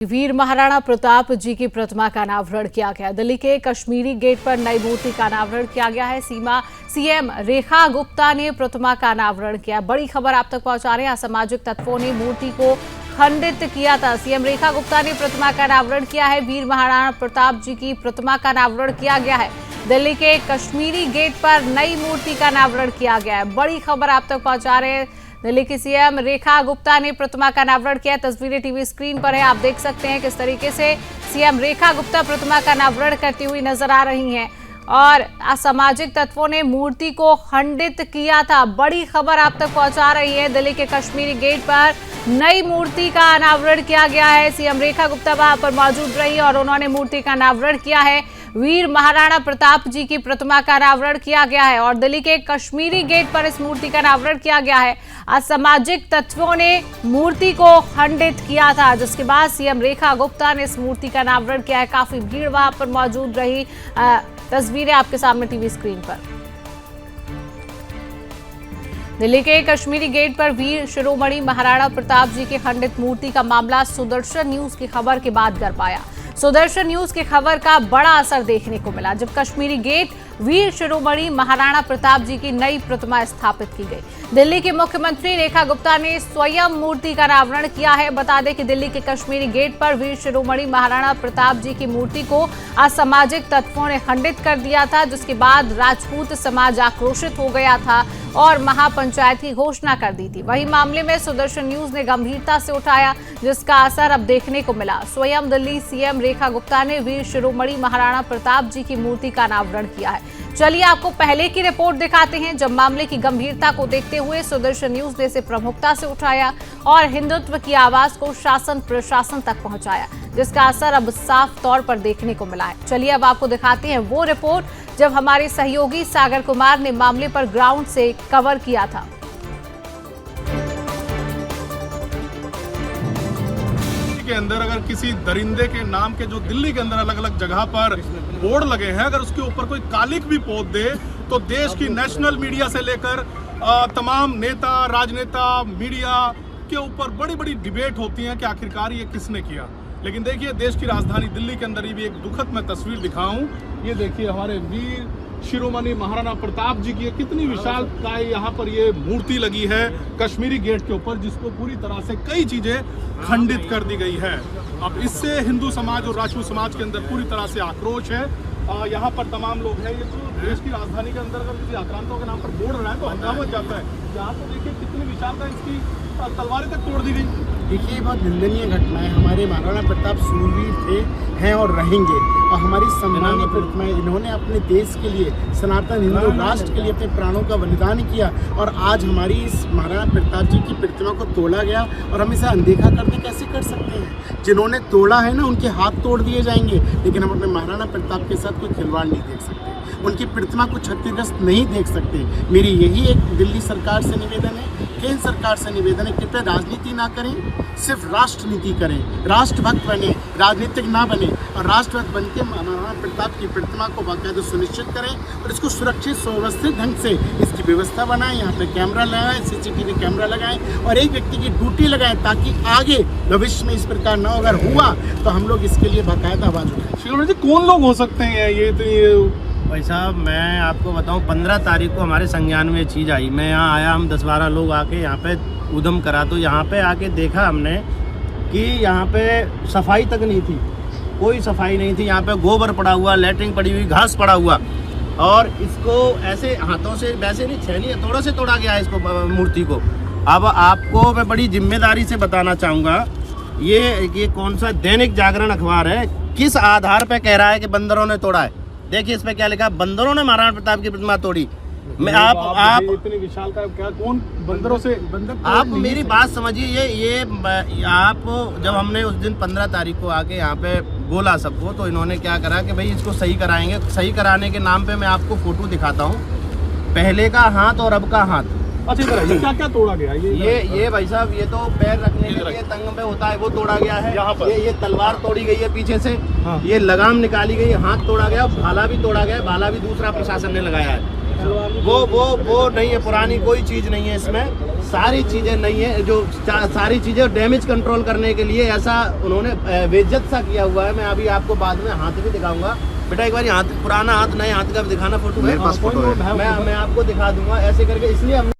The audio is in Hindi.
वीर महाराणा प्रताप जी की प्रतिमा का अनावरण किया गया। दिल्ली के कश्मीरी गेट पर नई मूर्ति का अनावरण किया गया है। सीएम रेखा गुप्ता ने प्रतिमा का अनावरण किया। बड़ी खबर आप तक पहुंचा रहे हैं। असामाजिक तत्वों ने मूर्ति को खंडित किया था। सीएम रेखा गुप्ता ने प्रतिमा का अनावरण किया है। वीर महाराणा प्रताप जी की प्रतिमा का अनावरण किया गया है। दिल्ली के कश्मीरी गेट पर नई मूर्ति का अनावरण किया गया है। बड़ी खबर आप तक पहुंचा रहे हैं। दिल्ली की सीएम रेखा गुप्ता ने प्रतिमा का अनावरण किया। तस्वीरें टीवी स्क्रीन पर है, आप देख सकते हैं किस तरीके से सीएम रेखा गुप्ता प्रतिमा का अनावरण करती हुई नजर आ रही हैं और असामाजिक तत्वों ने मूर्ति को खंडित किया था। बड़ी खबर आप तक पहुंचा रही है। दिल्ली के कश्मीरी गेट पर नई मूर्ति का अनावरण किया गया है। सीएम रेखा गुप्ता वहां पर मौजूद रही और उन्होंने मूर्ति का अनावरण किया है। वीर महाराणा प्रताप जी की प्रतिमा का अनावरण किया गया है और दिल्ली के कश्मीरी गेट पर इस मूर्ति का अनावरण किया गया है। असामाजिक तत्वों ने मूर्ति को खंडित किया था, जिसके बाद सीएम रेखा गुप्ता ने इस मूर्ति का अनावरण किया है। काफी भीड़ वहां पर मौजूद रही। तस्वीरें आपके सामने टीवी स्क्रीन पर। दिल्ली के कश्मीरी गेट पर वीर शिरोमणि महाराणा प्रताप जी की खंडित मूर्ति का मामला सुदर्शन न्यूज की खबर के बाद कर पाया। सुदर्शन न्यूज की खबर का बड़ा असर देखने को मिला जब कश्मीरी गेट वीर शिरोमणि महाराणा प्रताप जी की नई प्रतिमा स्थापित की गई। दिल्ली के मुख्यमंत्री रेखा गुप्ता ने स्वयं मूर्ति का अनावरण किया है। बता दें कि दिल्ली के कश्मीरी गेट पर वीर शिरोमणि महाराणा प्रताप जी की मूर्ति को असामाजिक तत्वों ने खंडित कर दिया था, जिसके बाद राजपूत समाज आक्रोशित हो गया था और महापंचायत की घोषणा कर दी थी। वही मामले में सुदर्शन न्यूज ने गंभीरता से उठाया, जिसका असर अब देखने को मिला। स्वयं दिल्ली सीएम रेखा गुप्ता ने वीर शिरोमणि महाराणा प्रताप जी की मूर्ति का अनावरण किया है। चलिए आपको पहले की रिपोर्ट दिखाते हैं, जब मामले की गंभीरता को देखते हुए सुदर्शन न्यूज ने इसे प्रमुखता से उठाया और हिंदुत्व की आवाज को शासन प्रशासन तक पहुंचाया, जिसका असर अब साफ तौर पर देखने को मिला है। चलिए अब आपको दिखाते हैं वो रिपोर्ट जब हमारे सहयोगी सागर कुमार ने मामले पर ग्राउंड से कवर किया था। के अंदर अगर किसी दरिंदे के नाम के जो दिल्ली के अंदर अलग अलग जगह पर बोर्ड लगे हैं, अगर उसके ऊपर कोई कालिक भी पोत दे तो देश की नेशनल मीडिया से लेकर तमाम नेता, राजनेता, मीडिया के ऊपर बड़ी बड़ी डिबेट होती है कि आखिरकार ये किसने किया। लेकिन देखिए, देश की राजधानी दिल्ली के अंदर भी एक दुखद मैं तस्वीर दिखाऊं। ये देखिए, हमारे वीर शिरोमणि महाराणा प्रताप जी की कितनी विशाल का यहाँ पर ये मूर्ति लगी है कश्मीरी गेट के ऊपर, जिसको पूरी तरह से कई चीजें खंडित कर दी गई है। अब इससे हिंदू समाज और राजपूत समाज के अंदर पूरी तरह से आक्रोश है। यहाँ पर तमाम लोग हैं। ये तो देश की राजधानी के अंदर अगर किसी आक्रांतों के नाम पर बोर्ड रहा है तो हंगामा जाता है। यहाँ तो देखिए कितनी विशालता, इसकी तलवारें तक तोड़ दी गई। देखिए, बहुत निंदनीय घटना है। हमारे महाराणा प्रताप सूरवीर थे, हैं और रहेंगे और हमारी सम्मानीय प्रतिमाएं। इन्होंने अपने देश के लिए, सनातन हिंदू राष्ट्र के लिए अपने प्राणों का बलिदान किया और आज हमारी इस महाराणा प्रताप जी की प्रतिमा को तोड़ा गया और हम इसे अनदेखा करके कैसे कर सकते हैं। जिन्होंने तोड़ा है ना, उनके हाथ तोड़ दिए जाएंगे, लेकिन हम अपने महाराणा प्रताप के साथ कोई खिलवाड़ नहीं देख सकते, उनकी प्रतिमा को क्षतिग्रस्त नहीं देख सकते। मेरी यही एक दिल्ली सरकार से निवेदन है, केंद्र सरकार से निवेदन है, कृपया राजनीति ना करें, सिर्फ राष्ट्र नीति करें, राष्ट्रभक्त बने, राजनीतिक ना बने और राष्ट्रभक्त बन के महाराणा प्रताप की प्रतिमा को बाकायदा सुनिश्चित करें और इसको सुरक्षित सुव्यवस्थित ढंग से इसकी व्यवस्था बनाएं। यहाँ पे कैमरा लगाएं, CCTV कैमरा लगाएं और एक व्यक्ति की ड्यूटी लगाएं, ताकि आगे भविष्य में इस प्रकार न अगर हुआ तो हम लोग इसके लिए बाकायदा आवाज उठाएं। शिरोमणि जी, कौन लोग हो सकते हैं ये भाई साहब, मैं आपको बताऊं, 15 तारीख को हमारे संज्ञान में चीज़ आई। मैं यहाँ आया, हम 10-12 लोग आके यहाँ पे उधम करा, तो यहाँ पे आके देखा हमने कि यहाँ पे सफाई तक नहीं थी, कोई सफाई नहीं थी। यहाँ पे गोबर पड़ा हुआ, लैट्रिन पड़ी हुई, घास पड़ा हुआ और इसको ऐसे हाथों से, वैसे नहीं, छेनी हथौड़े से तोड़ा गया है इसको, मूर्ति को। अब आपको मैं बड़ी जिम्मेदारी से बताना चाहूँगा, ये कौन सा दैनिक जागरण अखबार है, किस आधार पर कह रहा है कि बंदरों ने तोड़ा है। देखिए इस पे क्या लिखा, बंदरों ने महाराणा प्रताप की प्रतिमा तोड़ी। मैं आप इतनी विशाल का क्या, कौन बंदरों से आप मेरी बात समझिए। ये आप, जब हमने उस दिन 15 तारीख को आके यहाँ पे बोला सबको, तो इन्होंने क्या करा कि भाई इसको सही कराएंगे। सही कराने के नाम पे मैं आपको फोटो दिखाता हूँ, पहले का हाथ और अब का हाथ। अच्छा, ये क्या क्या तोड़ा गया? ये भाई साहब, ये तो पैर रखने के लिए तंग में होता है, वो तोड़ा गया है। यहाँ पर ये तलवार तोड़ी गई है पीछे से। हाँ। ये लगाम निकाली गई, हाथ तोड़ा गया, भाला भी तोड़ा गया। भाला भी दूसरा प्रशासन ने लगाया है। वो नहीं है, पुरानी कोई चीज नहीं है इसमें। सारी चीज़ें नहीं है, जो सारी चीज़ें डैमेज कंट्रोल करने के लिए ऐसा उन्होंने बेइज्जत सा किया हुआ है। मैं अभी आपको बाद में हाथ भी दिखाऊंगा। बेटा एक बार हाथ, पुराना हाथ नए हाथ का भी दिखाना फोटो है, मेरे पास फोटो है। मैं आपको दिखा दूंगा ऐसे करके। इसलिए हमने